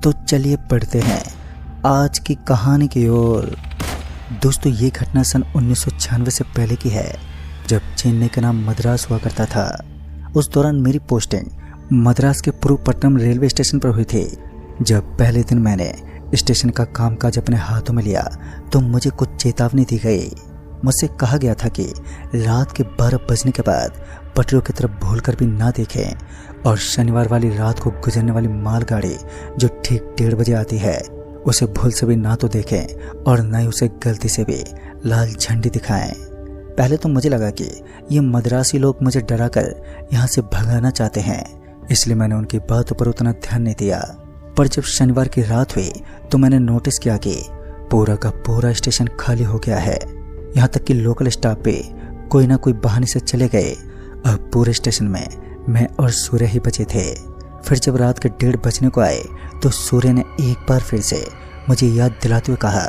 तो चलिए पढ़ते हैं आज की कहानी की ओर। दोस्तों, ये घटना सन 1996 से पहले की है, जब चेन्नई का नाम मद्रास हुआ करता था। उस दौरान मेरी पोस्टिंग मद्रास के पुरुपट्टनम रेलवे स्टेशन पर हुई थी। जब पहले दिन मैंने स्टेशन का कामकाज अपने हाथों में लिया तो मुझे कुछ चेतावनी दी गई। मुझसे कहा गया था कि रात के 12 बजने के बाद पटरियों की तरफ भूलकर भी ना देखें और शनिवार वाली रात को गुजरने वाली मालगाड़ी जो ठीक 1:30 बजे आती है उसे भूल से भी ना तो देखें और न ही उसे गलती से भी लाल झंडी दिखाएं। पहले तो मुझे लगा कि ये मद्रासी लोग मुझे डराकर यहाँ से भगाना चाहते हैं, इसलिए मैंने उनकी बातों पर उतना ध्यान नहीं दिया। पर जब शनिवार की रात हुई तो मैंने नोटिस किया कि पूरा का पूरा स्टेशन खाली हो गया है। यहाँ तक कि लोकल स्टाफ पे कोई ना कोई बहाने से चले गए। अब पूरे स्टेशन में मैं और सूर्य ही बचे थे। फिर जब रात के 1:30 बजने को आए तो सूर्य ने एक बार फिर से मुझे याद दिलाते हुए कहा,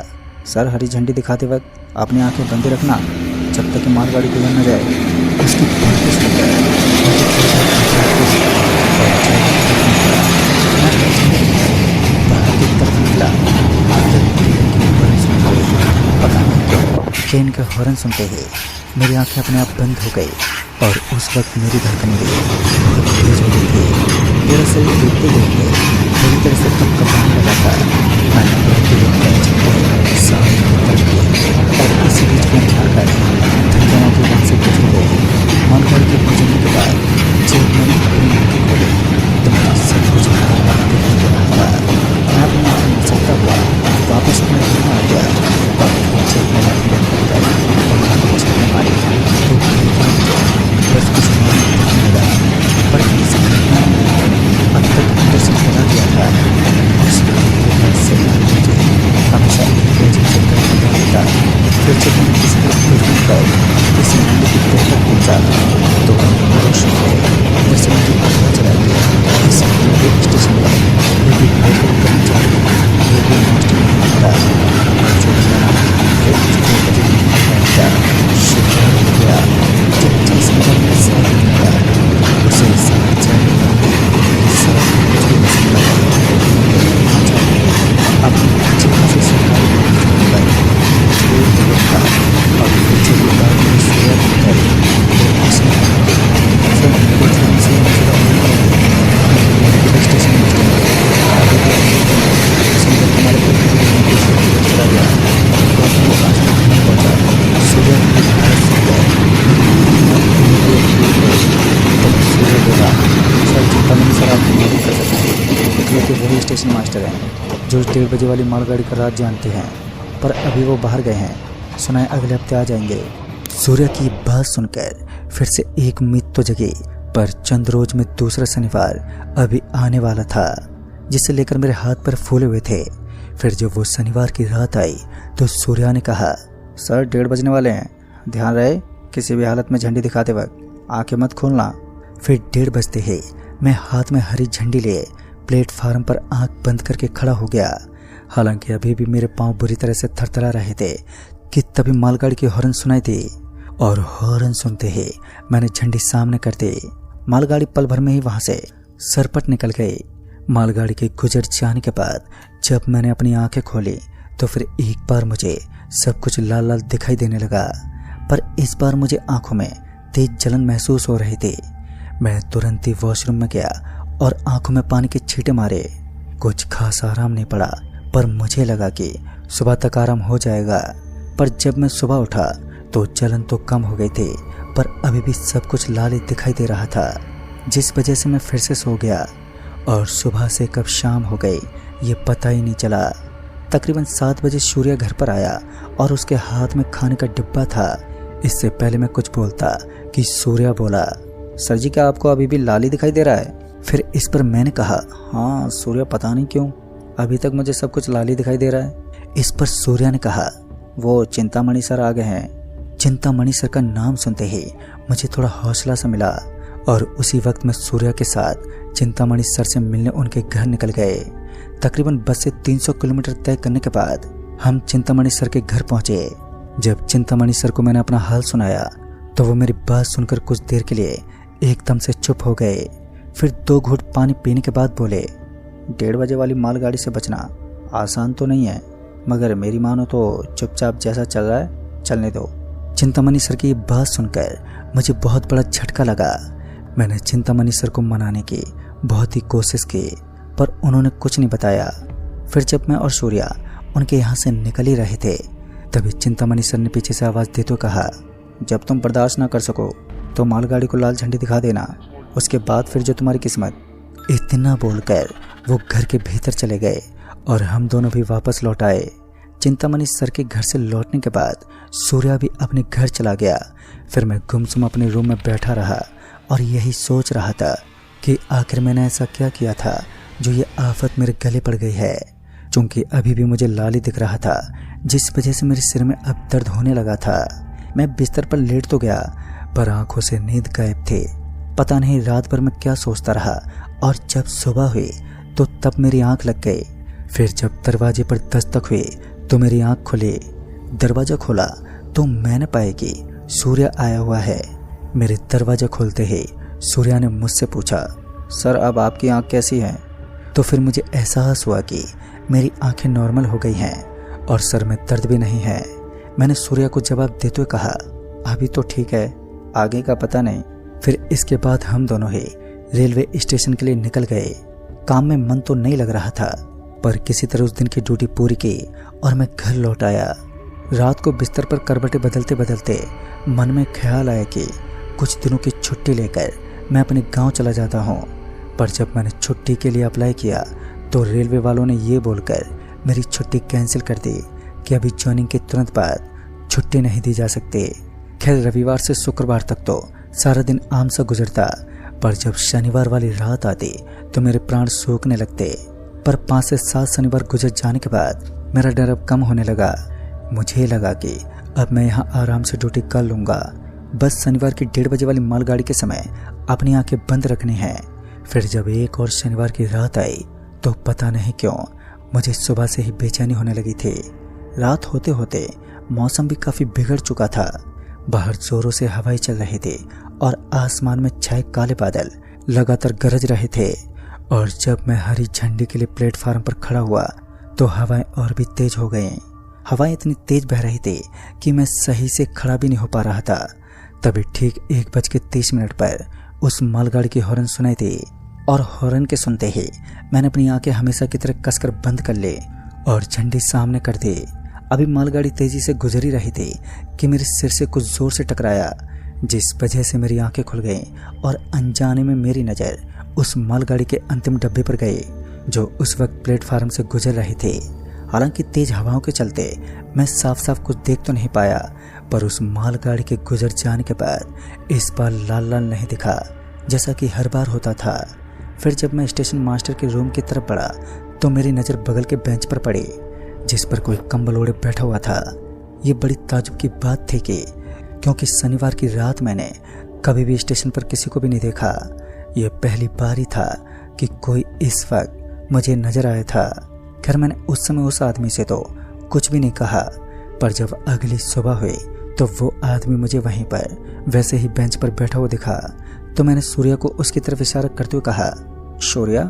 सर, हरी झंडी दिखाते वक्त अपनी आंखें बंद रखना जब तक कि मालगाड़ी गुजर न जाए। उसकी बातें सुनकर बाहर की तरफ निकला। ट्रेन के हॉर्न सुनते ही मेरी आंखें अपने आप बंद हो गई और उस वक्त मेरी धड़कन भी तेज हो गई थी। मेरा शरीर देखते देखते पूरी तरह से कंपकपाने लगा था। मैंने और इसी बीच में उठाकर धड़कनों के वहाँ से गुजर गए। मालगाड़ी के गुजरने के बाद जब मैंने अपनी आंखें खोली तो मुझे सब कुछ दिखाई दे रहा था। मैं अपनी आंखें मचलता हुआ वापस अपने घर में आ गया। बस कुछ मिला, पर इस घटना ने अब तक अंदर से बता दिया था। हमेशा फिर जब मैंने किसी तरफ खोजने पर इस मामले की तह तक पहुँचा तो रोशन है। जैसे मुझे पता चला कि इस रेलवे स्टेशन पर रेलवे कर्मचारी रेलवे मास्टर नहीं था जो मेरा शुक्र हो गया। जब जिस नगर में साथ मिला उसे समाचार अपनी अच्छी खासी सरकारी और पीछे की बात में स्टेशन वही स्टेशन मास्टर हैं जो 1:30 बजे वाली मालगाड़ी का रात जानते हैं, पर अभी वो बाहर गए हैं। सुना है अगले हफ्ते आ जाएंगे। सूर्य की बात सुनकर फिर से एक उम्मीद तो जगी, पर चंद रोज में दूसरा शनिवार अभी आने वाला था, जिसे लेकर मेरे हाथ पर फूले हुए थे। फिर जब वो शनिवार की रात आई तो सूर्या ने कहा, सर, 1:30 बजने वाले हैं, ध्यान रहे किसी भी हालत में झंडी दिखाते वक्त आंखें मत खोलना। फिर 1:30 बजते ही मैं हाथ में हरी झंडी लिए प्लेटफार्म पर आंख बंद करके खड़ा हो गया। हालांकि अभी भी मेरे पांव बुरी तरह से थरथरा रहे थे कि तभी मालगाड़ी की हॉर्न सुनाई दी और हॉर्न सुनते ही मैंने झंडी सामने कर दी। मालगाड़ी पल भर में ही वहां से सरपट निकल गई। मालगाड़ी के गुजर जाने के बाद जब मैंने अपनी आंखें खोली तो फिर एक बार मुझे सब कुछ लाल लाल दिखाई देने लगा, पर इस बार मुझे आंखों में तेज जलन महसूस हो रही थी। मैं तुरंत ही वॉशरूम में गया और आंखों में पानी के छींटे मारे। कुछ खास आराम नहीं पड़ा, पर मुझे लगा कि सुबह तक आराम हो जाएगा। पर जब मैं सुबह उठा तो जलन तो कम हो गई थी, पर अभी भी सब कुछ लाल ही दिखाई दे रहा था, जिस वजह से मैं फिर से सो गया और सुबह से कब शाम हो गई ये पता ही नहीं चला। तकरीबन 7 बजे सूर्य घर पर आया और उसके हाथ में खाने का डिब्बा था। इससे पहले मैं कुछ बोलता कि सूर्य बोला, सर जी, क्या आपको अभी भी लाल ही दिखाई दे रहा है? फिर इस पर मैंने कहा, हाँ सूर्य, पता नहीं क्यों अभी तक मुझे सब कुछ लाल ही दिखाई दे रहा है। इस पर सूर्य ने कहा, वो चिंतामणि सर आ गए हैं। चिंतामणि सर का नाम सुनते ही मुझे थोड़ा हौसला सा मिला और उसी वक्त मैं सूर्य के साथ चिंतामणि सर से मिलने उनके घर निकल गए। तकरीबन बस से 300 किलोमीटर तय करने के बाद हम चिंतामणि सर के घर पहुंचे। जब चिंतामणि सर को मैंने अपना हाल सुनाया तो वो मेरी बात सुनकर कुछ देर के लिए एकदम से चुप हो गए। फिर 2 घूंट पानी पीने के बाद बोले, 1:30 बजे वाली मालगाड़ी से बचना आसान तो नहीं है, मगर मेरी मानो तो चुपचाप जैसा चल रहा है चलने दो। चिंतामणि सर की बात सुनकर मुझे बहुत बड़ा झटका लगा। मैंने चिंतामणि सर को मनाने की बहुत ही कोशिश की, पर उन्होंने कुछ नहीं बताया। फिर जब मैं और सूर्या उनके यहाँ से निकल ही रहे थे, तभी चिंतामणि सर ने पीछे से आवाज़ देते हुए कहा, जब तुम बर्दाश्त ना कर सको तो मालगाड़ी को लाल झंडी दिखा देना, उसके बाद फिर जो तुम्हारी किस्मत। इतना बोलकर वो घर के भीतर चले गए और हम दोनों भी वापस लौट आए। चिंतामणि सर के घर से लौटने के बाद सूर्या भी अपने घर चला गया। फिर मैं गुमसुम अपने रूम में बैठा रहा और यही सोच रहा था कि आखिर मैंने ऐसा क्या किया था जो ये आफत मेरे गले पड़ गई है। चूंकि अभी भी मुझे लाल ही दिख रहा था, जिस वजह से मेरे सिर में अब दर्द होने लगा था। मैं बिस्तर पर लेट तो गया, पर आंखों से नींद गायब थी। पता नहीं रात भर मैं क्या सोचता रहा, और जब सुबह हुई तो तब मेरी आंख लग गई। फिर जब दरवाजे पर दस्तक हुई तो मेरी आंख खुली। दरवाजा खोला तो मैंने पाया कि सूर्या आया हुआ है। मेरे दरवाजा खोलते ही सूर्या ने मुझसे पूछा, सर अब आपकी आंख कैसी है? तो फिर मुझे एहसास हुआ कि मेरी आंखें नॉर्मल हो गई हैं और सर में दर्द भी नहीं है। मैंने सूर्या को जवाब देते हुए कहा, अभी तो ठीक है, आगे का पता नहीं। फिर इसके बाद हम दोनों ही रेलवे स्टेशन के लिए निकल गए। काम में मन तो नहीं लग रहा था, पर किसी तरह उस दिन की ड्यूटी पूरी की और मैं घर लौट आया। रात को बिस्तर पर करवटें बदलते बदलते मन में ख्याल आया कि कुछ दिनों की छुट्टी लेकर मैं अपने गांव चला जाता हूं। पर जब मैंने छुट्टी के लिए अप्लाई किया तो रेलवे वालों ने ये बोलकर मेरी छुट्टी कैंसिल कर दी कि अभी ज्वाइनिंग के तुरंत बाद छुट्टी नहीं दी जा सकती। खैर रविवार से शुक्रवार तक तो सारा दिन आम सा गुजरता, पर जब शनिवार वाली रात आती तो मेरे प्राण सूखने लगते। पर 5 से 7 शनिवार गुजर जाने के बाद मेरा डर अब कम होने लगा। मुझे लगा कि अब मैं यहाँ आराम से ड्यूटी कर लूँगा। बस शनिवार की 1:30 बजे वाली मालगाड़ी के समय अपनी आंखें बंद रखनी है। फिर जब एक और शनिवार की रात आई तो पता नहीं क्यों मुझे सुबह से ही बेचैनी होने लगी थी। रात होते होते मौसम भी काफ़ी बिगड़ चुका था। बाहर जोरों से हवाएं चल रही थी और आसमान में छाए काले बादल लगातार गरज रहे थे। और जब मैं हरी झंडी के लिए प्लेटफार्म पर खड़ा हुआ तो हवाएं और भी तेज हो गईं। हवाएं इतनी तेज बह रही थी कि मैं सही से खड़ा भी नहीं हो पा रहा था। तभी ठीक 1:30 पर उस मालगाड़ी की हॉर्न सुनाई दी और हॉर्न के सुनते ही मैंने अपनी आंखें हमेशा की तरह कसकर बंद कर ली और झंडी सामने कर दी। अभी मालगाड़ी तेजी से गुजर ही रही थी कि मेरे सिर से कुछ जोर से टकराया, जिस वजह से मेरी आंखें खुल गईं और अनजाने में मेरी नज़र उस मालगाड़ी के अंतिम डब्बे पर गई जो उस वक्त प्लेटफार्म से गुजर रही थी। हालांकि तेज हवाओं के चलते मैं साफ साफ कुछ देख तो नहीं पाया, पर उस मालगाड़ी के गुजर जाने के बाद इस बार लाल लाल नहीं दिखा जैसा कि हर बार होता था। फिर जब मैं स्टेशन मास्टर के रूम की तरफ बढ़ा तो मेरी नज़र बगल के बेंच पर पड़ी, जिस पर कोई कंबल ओढ़े बैठा हुआ था। ये बड़ी ताज्जुब की बात थी कि क्योंकि शनिवार की रात मैंने कभी भी स्टेशन पर किसी को भी नहीं देखा। ये पहली बार ही था कि कोई इस वक्त मुझे नजर आया था। खैर मैंने उस समय उस आदमी से तो कुछ भी नहीं कहा, पर जब अगली सुबह हुई तो वो आदमी मुझे वहीं पर वैसे ही बेंच पर बैठा हुआ दिखा। तो मैंने सूर्या को उसकी तरफ इशारा करते हुए कहा, सूर्या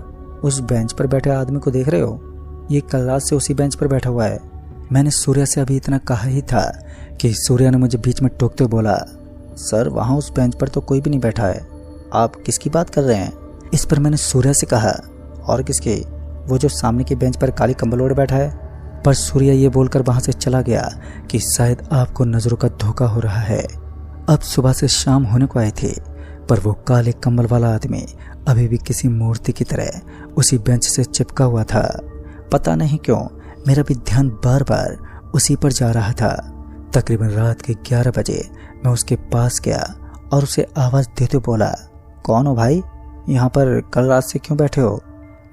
उस बेंच पर बैठे आदमी को देख रहे हो? ये कल रात से उसी बेंच पर बैठा हुआ है। मैंने सूर्या से अभी इतना कहा ही था कि सूर्या ने मुझे बीच में टोकते हुए बोला, सर वहाँ उस बेंच पर तो कोई भी नहीं बैठा है, आप किसकी बात कर रहे हैं? इस पर मैंने सूर्या से कहा, और किसकी? वो जो सामने के बेंच पर काली कंबल ओढ़े बैठा है। पर सूर्या ये बोलकर वहाँ से चला गया कि शायद आपको नज़रों का धोखा हो रहा है। अब सुबह से शाम होने को आए थे, पर वो काले कंबल वाला आदमी अभी भी किसी मूर्ति की तरह उसी बेंच से चिपका हुआ था। पता नहीं क्यों मेरा भी ध्यान बार बार उसी पर जा रहा था। तकरीबन रात के 11 बजे मैं उसके पास गया और उसे आवाज़ देते बोला, कौन हो भाई? यहाँ पर कल रात से क्यों बैठे हो?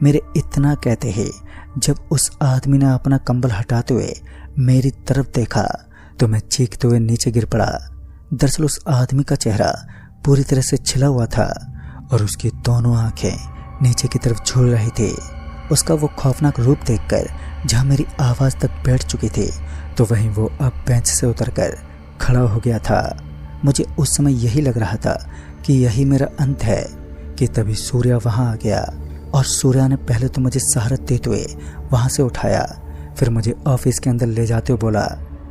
मेरे इतना कहते ही जब उस आदमी ने अपना कंबल हटाते हुए मेरी तरफ देखा तो मैं चीखते हुए नीचे गिर पड़ा। दरअसल उस आदमी का चेहरा पूरी तरह से छिला हुआ था और उसकी दोनों आंखें नीचे की तरफ झूल रही थी। उसका वो खौफनाक रूप देखकर जहाँ मेरी आवाज़ तक बैठ चुकी थी तो वहीं वो अब बेंच से उतरकर खड़ा हो गया था। मुझे उस समय यही लग रहा था कि यही मेरा अंत है कि तभी सूर्या वहाँ आ गया। और सूर्या ने पहले तो मुझे सहारा देते हुए वहाँ से उठाया, फिर मुझे ऑफिस के अंदर ले जाते हुए बोला,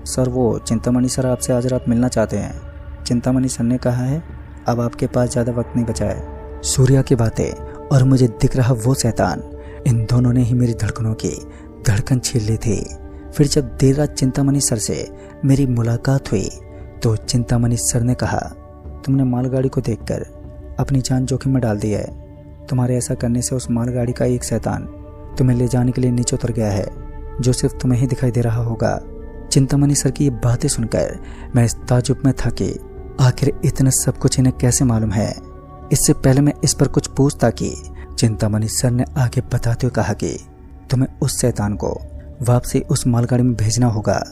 सर वो चिंतामणि सर आपसे आज रात मिलना चाहते हैं। चिंतामणि सर ने कहा है अब आपके पास ज़्यादा वक्त नहीं बचा है। सूर्या की बातें और मुझे दिख रहा वो शैतान, इन दोनों ने ही मेरी धड़कनों की धड़कन छीन ली थी। फिर जब देर रात चिंतामणि सर से मेरी मुलाकात हुई तो चिंतामणि सर ने कहा, तुमने मालगाड़ी को देखकर अपनी जान जोखिम में डाल दी है। तुम्हारे ऐसा करने से उस मालगाड़ी का एक शैतान तुम्हें ले जाने के लिए नीचे उतर गया है, जो सिर्फ तुम्हें ही दिखाई दे रहा होगा। चिंतामणि सर की ये बातें सुनकर मैं इस ताजुब में था कि आखिर इतना सब कुछ इन्हें कैसे मालूम है। इससे पहले मैं इस पर कुछ पूछता कि चिंतामणि सर ने आगे बताते हुए कहा कि तुम्हें उस शैतान को वापसी उस मालगाड़ी में भेजना होगा,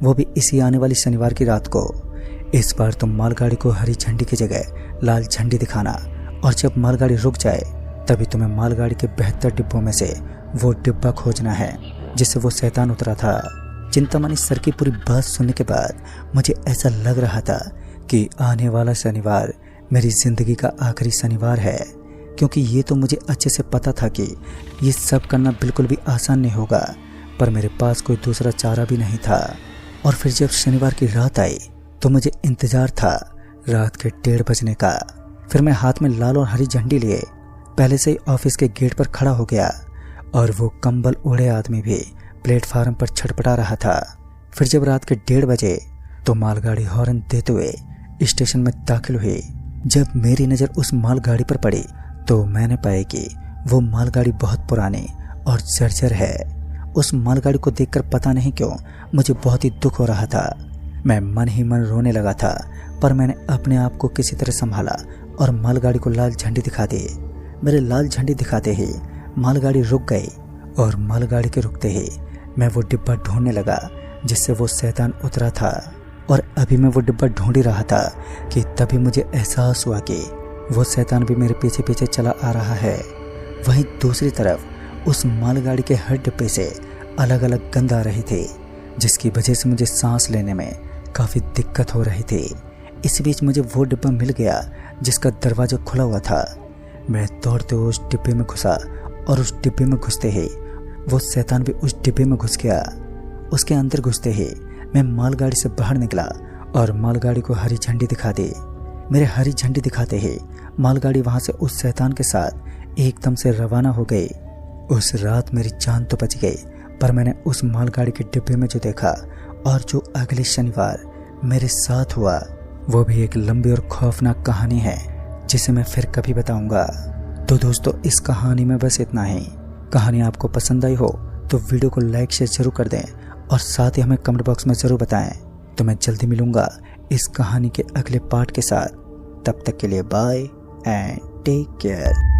वो भी इसी आने वाली शनिवार की रात को। इस बार तुम मालगाड़ी को हरी झंडी की जगह लाल झंडी दिखाना, और जब मालगाड़ी रुक जाए तभी तुम्हें मालगाड़ी के 72 डिब्बों में से वो डिब्बा खोजना है जिससे वो शैतान उतरा था। चिंतामणि सर की पूरी बात सुनने के बाद मुझे ऐसा लग रहा था कि आने वाला शनिवार मेरी जिंदगी का आखिरी शनिवार है, क्योंकि ये तो मुझे अच्छे से पता था कि ये सब करना बिल्कुल भी आसान नहीं होगा, पर मेरे पास कोई दूसरा चारा भी नहीं था। और फिर जब शनिवार की रात आई तो मुझे इंतजार था रात के 1:30 बजने का। फिर मैं हाथ में लाल और हरी झंडी लिए पहले से ही ऑफिस के गेट पर खड़ा हो गया, और वो कंबल ओढ़े आदमी भी प्लेटफार्म पर छटपटा रहा था। फिर जब रात के 1:30 बजे तो मालगाड़ी हॉर्न देते हुए स्टेशन में दाखिल हुई। जब मेरी नज़र उस मालगाड़ी पर पड़ी तो मैंने पाया कि वो मालगाड़ी बहुत पुरानी और जर्जर है। उस मालगाड़ी को देखकर पता नहीं क्यों मुझे बहुत ही दुख हो रहा था। मैं मन ही मन रोने लगा था, पर मैंने अपने आप को किसी तरह संभाला और मालगाड़ी को लाल झंडी दिखा दी। मेरे लाल झंडी दिखाते ही मालगाड़ी रुक गई, और मालगाड़ी के रुकते ही मैं वो डिब्बा ढूंढने लगा जिससे वो शैतान उतरा था। और अभी मैं वो डिब्बा ढूंढ ही रहा था कि तभी मुझे एहसास हुआ कि वो शैतान भी मेरे पीछे पीछे चला आ रहा है। वहीं दूसरी तरफ उस मालगाड़ी के हर डिब्बे से अलग अलग गंध आ रही थी, जिसकी वजह से मुझे सांस लेने में काफ़ी दिक्कत हो रही थी। इस बीच मुझे वो डिब्बा मिल गया जिसका दरवाज़ा खुला हुआ था। मैं दौड़ते हुए उस डिब्बे में घुसा, और उस डिब्बे में घुसते ही वो शैतान भी उस डिब्बे में घुस गया। उसके अंदर घुसते ही मैं मालगाड़ी से बाहर निकला और मालगाड़ी को हरी झंडी दिखा दी। मेरे हरी झंडी दिखाते ही मालगाड़ी वहाँ से उस शैतान के साथ एकदम से रवाना हो गई। उस रात मेरी जान तो बच गई, पर मैंने उस मालगाड़ी के डिब्बे में जो देखा और जो अगले शनिवार मेरे साथ हुआ, वो भी एक लंबी और खौफनाक कहानी है जिसे मैं फिर कभी बताऊंगा। तो दोस्तों, इस कहानी में बस इतना ही। कहानी आपको पसंद आई हो तो वीडियो को लाइक शेयर जरूर कर दें, और साथ ही हमें कमेंट बॉक्स में ज़रूर बताएं। तो मैं जल्दी मिलूंगा इस कहानी के अगले पार्ट के साथ। तब तक के लिए बाय एंड टेक केयर।